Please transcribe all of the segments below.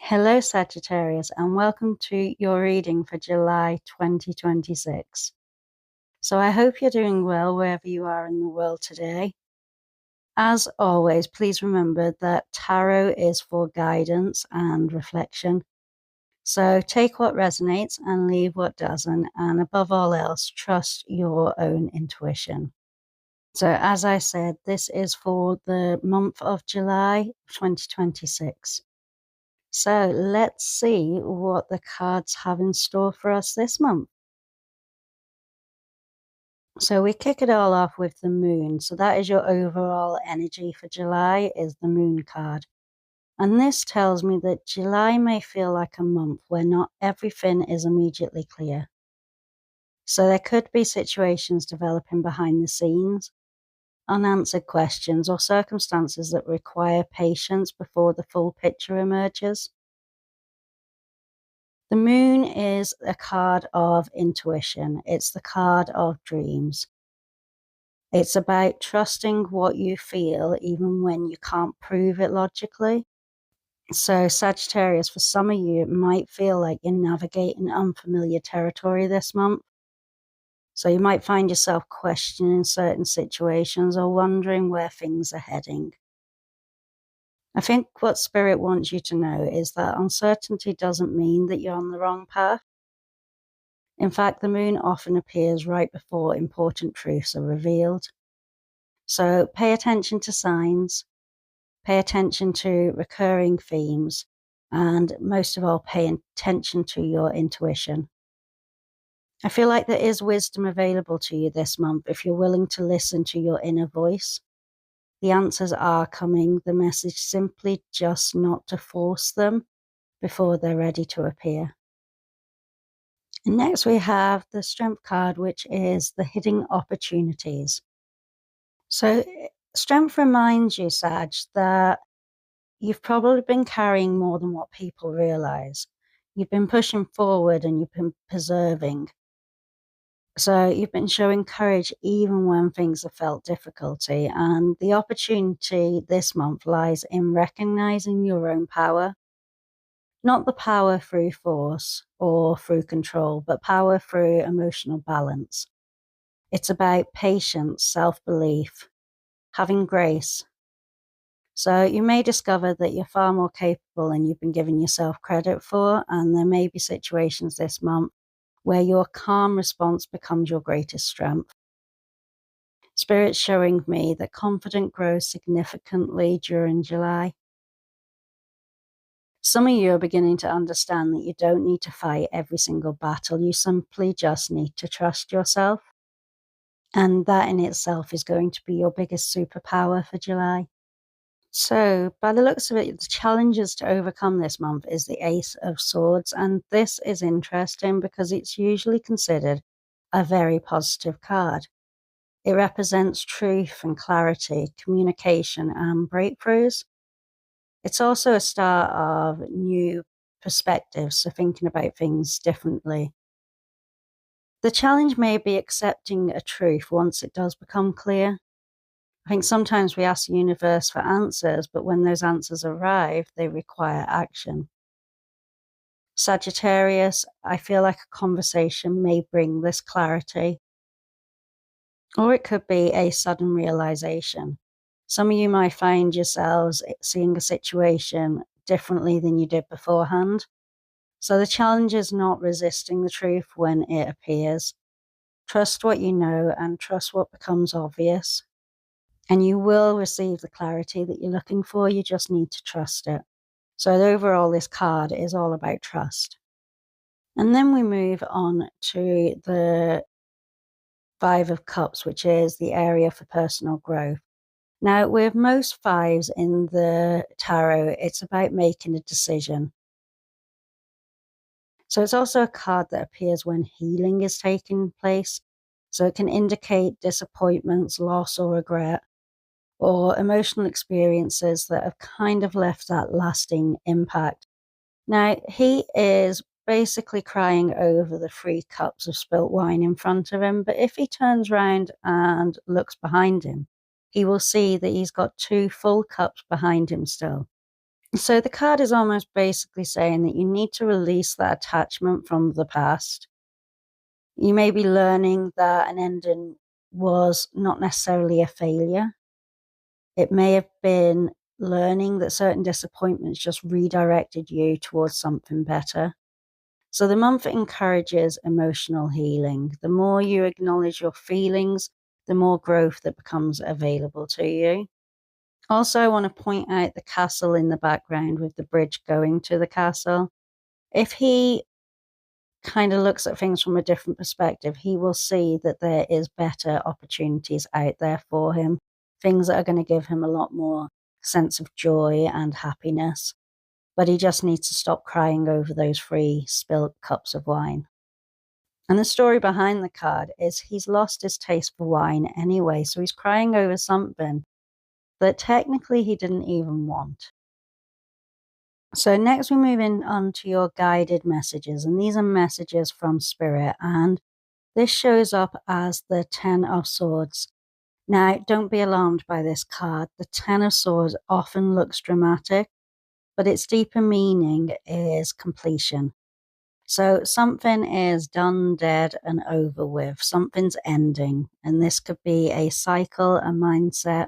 Hello, Sagittarius, and welcome to your reading for July 2026. So I hope you're doing well wherever you are in the world today. As always, please remember that tarot is for guidance and reflection. So take what resonates and leave what doesn't, and above all else, trust your own intuition. So as I said, this is for the month of July 2026. So let's see what the cards have in store for us this month. So we kick it all off with the moon. So that is your overall energy for July, is the moon card. And this tells me that July may feel like a month where not everything is immediately clear. So there could be situations developing behind the scenes, unanswered questions, or circumstances that require patience before the full picture emerges. The moon is a card of intuition. It's the card of dreams. It's about trusting what you feel even when you can't prove it logically. So Sagittarius, for some of you, it might feel like you're navigating unfamiliar territory this month. So you might find yourself questioning certain situations or wondering where things are heading. I think what Spirit wants you to know is that uncertainty doesn't mean that you're on the wrong path. In fact, the moon often appears right before important truths are revealed. So pay attention to signs, pay attention to recurring themes, and most of all, pay attention to your intuition. I feel like there is wisdom available to you this month if you're willing to listen to your inner voice. The answers are coming. The message simply just not to force them before they're ready to appear. And next we have the Strength card, which is the hidden opportunities. So Strength reminds you, Sag, that you've probably been carrying more than what people realize. You've been pushing forward and you've been preserving. So you've been showing courage even when things have felt difficulty. And the opportunity this month lies in recognizing your own power. Not the power through force or through control, but power through emotional balance. It's about patience, self-belief, having grace. So you may discover that you're far more capable than you've been giving yourself credit for, and there may be situations this month where your calm response becomes your greatest strength. Spirit's showing me that confidence grows significantly during July. Some of you are beginning to understand that you don't need to fight every single battle. You simply just need to trust yourself. And that in itself is going to be your biggest superpower for July. So by the looks of it, the challenges to overcome this month is the Ace of Swords. And this is interesting because it's usually considered a very positive card. It represents truth and clarity, communication and breakthroughs. It's also a start of new perspectives, so thinking about things differently. The challenge may be accepting a truth once it does become clear. I think sometimes we ask the universe for answers, but when those answers arrive, they require action. Sagittarius, I feel like a conversation may bring this clarity, or it could be a sudden realization. Some of you might find yourselves seeing a situation differently than you did beforehand. So the challenge is not resisting the truth when it appears. Trust what you know and trust what becomes obvious. And you will receive the clarity that you're looking for. You just need to trust it. So overall, this card is all about trust. And then we move on to the Five of Cups, which is the area for personal growth. Now, with most fives in the tarot, it's about making a decision. So it's also a card that appears when healing is taking place. So it can indicate disappointments, loss or regret, or emotional experiences that have kind of left that lasting impact. Now, he is basically crying over the 3 cups of spilt wine in front of him, but if he turns around and looks behind him, he will see that he's got 2 full cups behind him still. So the card is almost basically saying that you need to release that attachment from the past. You may be learning that an ending was not necessarily a failure. It may have been learning that certain disappointments just redirected you towards something better. So the month encourages emotional healing. The more you acknowledge your feelings, the more growth that becomes available to you. Also, I want to point out the castle in the background with the bridge going to the castle. If he kind of looks at things from a different perspective, he will see that there is better opportunities out there for him, things that are going to give him a lot more sense of joy and happiness. But he just needs to stop crying over those 3 spilled cups of wine. And the story behind the card is he's lost his taste for wine anyway, so he's crying over something that technically he didn't even want. So next we move in on to your guided messages, and these are messages from Spirit, and this shows up as the 10 of Swords. Now, don't be alarmed by this card. The 10 of Swords often looks dramatic, but its deeper meaning is completion. So something is done, dead, and over with. Something's ending, and this could be a cycle, a mindset,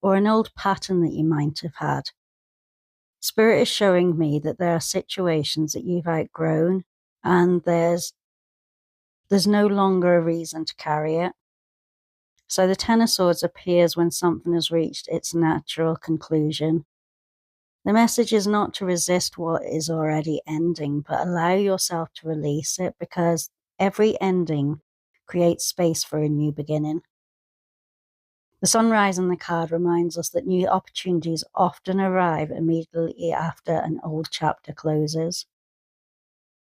or an old pattern that you might have had. Spirit is showing me that there are situations that you've outgrown, and there's no longer a reason to carry it. So the 10 of Swords appears when something has reached its natural conclusion. The message is not to resist what is already ending, but allow yourself to release it, because every ending creates space for a new beginning. The sunrise in the card reminds us that new opportunities often arrive immediately after an old chapter closes.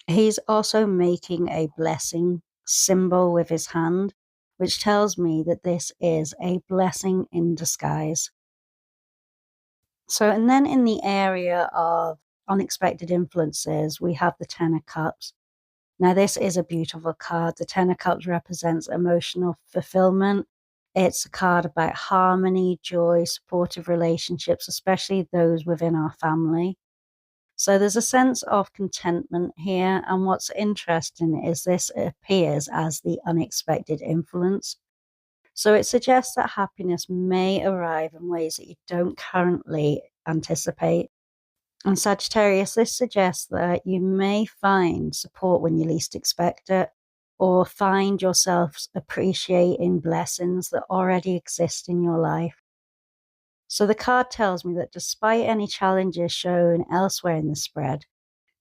He's also making a blessing symbol with his hand, which tells me that this is a blessing in disguise. So, and then in the area of unexpected influences, we have the 10 of Cups. Now, this is a beautiful card. The 10 of Cups represents emotional fulfillment. It's a card about harmony, joy, supportive relationships, especially those within our family. So there's a sense of contentment here. And what's interesting is this appears as the unexpected influence. So it suggests that happiness may arrive in ways that you don't currently anticipate. And Sagittarius, this suggests that you may find support when you least expect it, or find yourself appreciating blessings that already exist in your life. So the card tells me that despite any challenges shown elsewhere in the spread,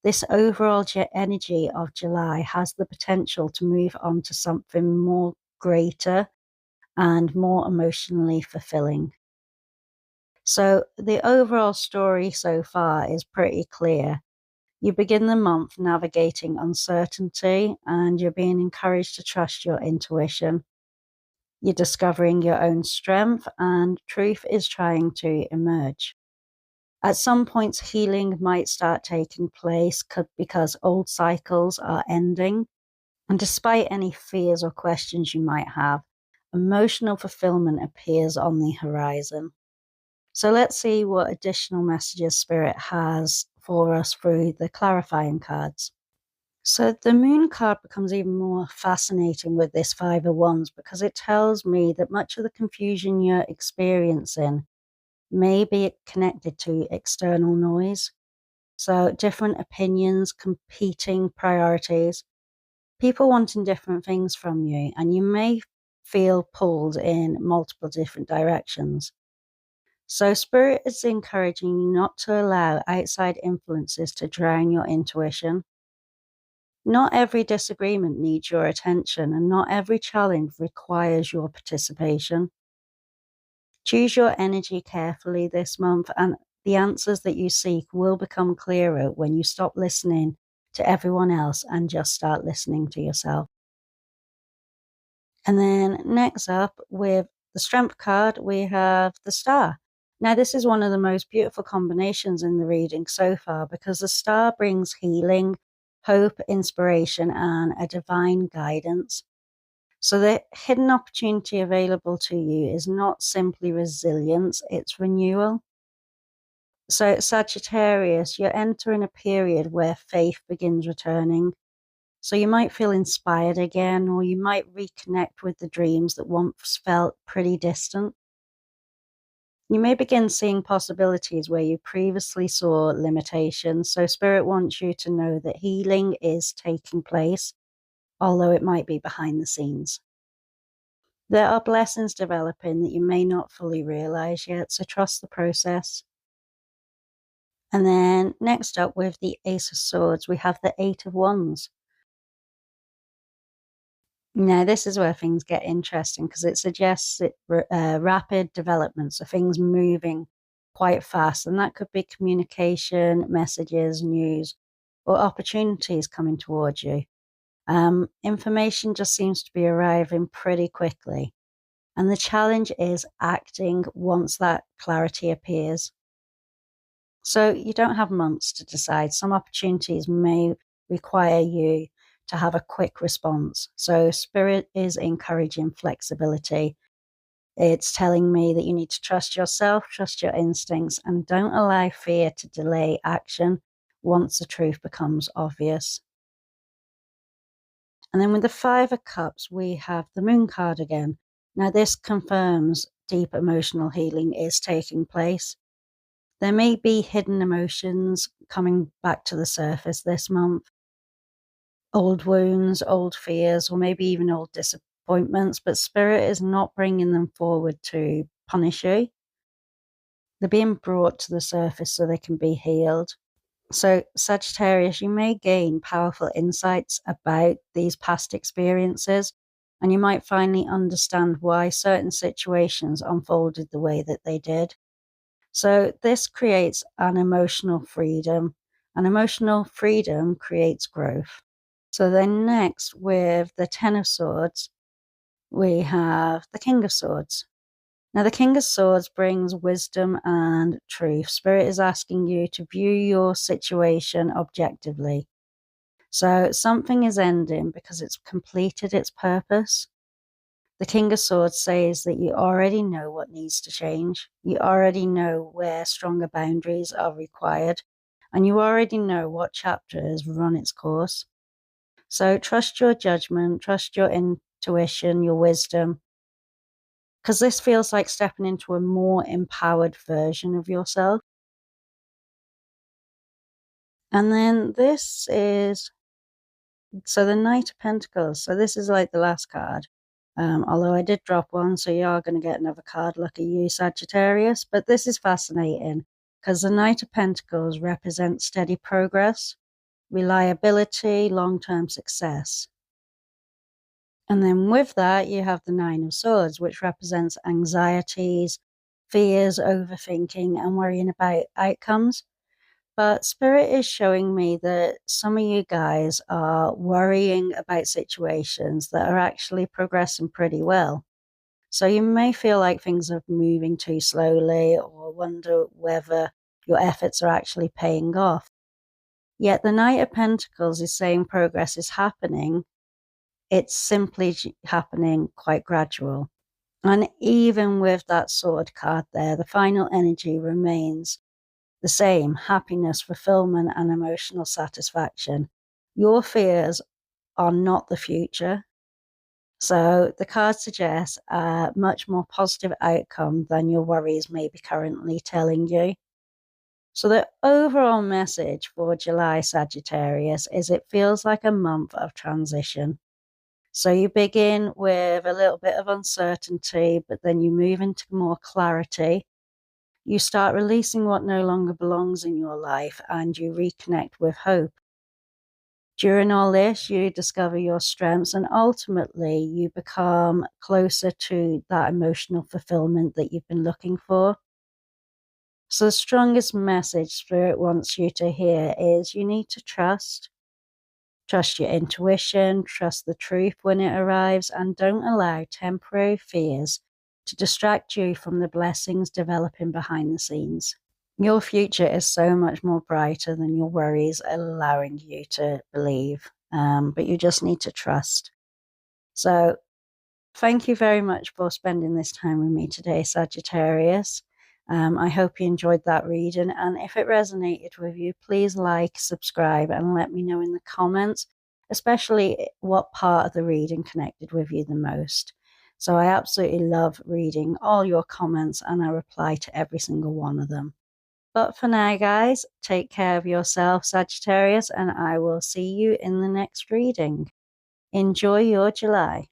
this overall energy of July has the potential to move on to something more greater and more emotionally fulfilling. So the overall story so far is pretty clear. You begin the month navigating uncertainty, and you're being encouraged to trust your intuition. You're discovering your own strength, and truth is trying to emerge. At some points, healing might start taking place because old cycles are ending. And despite any fears or questions you might have, emotional fulfillment appears on the horizon. So let's see what additional messages Spirit has for us through the clarifying cards. So the Moon card becomes even more fascinating with this 5 of Wands, because it tells me that much of the confusion you're experiencing may be connected to external noise. So different opinions, competing priorities, people wanting different things from you, and you may feel pulled in multiple different directions. So Spirit is encouraging you not to allow outside influences to drown your intuition. Not every disagreement needs your attention, and not every challenge requires your participation. Choose your energy carefully this month, and the answers that you seek will become clearer when you stop listening to everyone else and just start listening to yourself. And then next up, with the Strength card, we have the Star. Now, this is one of the most beautiful combinations in the reading so far, because the Star brings healing, hope, inspiration, and a divine guidance. So the hidden opportunity available to you is not simply resilience, it's renewal. So, Sagittarius, you're entering a period where faith begins returning. So, you might feel inspired again, or you might reconnect with the dreams that once felt pretty distant. You may begin seeing possibilities where you previously saw limitations. So, Spirit wants you to know that healing is taking place, although it might be behind the scenes. There are blessings developing that you may not fully realize yet, so trust the process. And then next up, with the Ace of Swords, we have the Eight of Wands. Now, this is where things get interesting because it suggests rapid development, so things moving quite fast. And that could be communication, messages, news, or opportunities coming towards you. Information just seems to be arriving pretty quickly. And the challenge is acting once that clarity appears. So you don't have months to decide. Some opportunities may require you to have a quick response. So Spirit is encouraging flexibility. It's telling me that you need to trust yourself, trust your instincts, and don't allow fear to delay action once the truth becomes obvious. And then with the Five of Cups, we have the Moon card again. Now, this confirms deep emotional healing is taking place. There may be hidden emotions coming back to the surface this month. Old wounds, old fears, or maybe even old disappointments, but Spirit is not bringing them forward to punish you. They're being brought to the surface so they can be healed. So, Sagittarius, you may gain powerful insights about these past experiences, and you might finally understand why certain situations unfolded the way that they did. So, this creates an emotional freedom, and emotional freedom creates growth. So, then next, with the Ten of Swords, we have the King of Swords. Now, the King of Swords brings wisdom and truth. Spirit is asking you to view your situation objectively. So something is ending because it's completed its purpose. The King of Swords says that you already know what needs to change. You already know where stronger boundaries are required. And you already know what chapter has run its course. So trust your judgment, trust your intuition, your wisdom, because this feels like stepping into a more empowered version of yourself. And then this is, so the Knight of Pentacles. So this is like the last card. Although I did drop one, so you are going to get another card. Lucky you, Sagittarius. But this is fascinating because the Knight of Pentacles represents steady progress, reliability, long-term success. And then with that, you have the Nine of Swords, which represents anxieties, fears, overthinking, and worrying about outcomes. But Spirit is showing me that some of you guys are worrying about situations that are actually progressing pretty well. So you may feel like things are moving too slowly or wonder whether your efforts are actually paying off. Yet the Knight of Pentacles is saying progress is happening. It's simply happening quite gradual. And even with that sword card there, the final energy remains the same: happiness, fulfillment, and emotional satisfaction. Your fears are not the future. So the card suggests a much more positive outcome than your worries may be currently telling you. So the overall message for July, Sagittarius, is it feels like a month of transition. So you begin with a little bit of uncertainty, but then you move into more clarity. You start releasing what no longer belongs in your life and you reconnect with hope. During all this, you discover your strengths and ultimately you become closer to that emotional fulfillment that you've been looking for. So the strongest message Spirit wants you to hear is you need to trust. Trust your intuition, trust the truth when it arrives, and don't allow temporary fears to distract you from the blessings developing behind the scenes. Your future is so much more brighter than your worries are allowing you to believe, but you just need to trust. So thank you very much for spending this time with me today, Sagittarius. I hope you enjoyed that reading, and if it resonated with you, please like, subscribe, and let me know in the comments, especially what part of the reading connected with you the most. So I absolutely love reading all your comments, and I reply to every single one of them. But for now, guys, take care of yourself, Sagittarius, and I will see you in the next reading. Enjoy your July.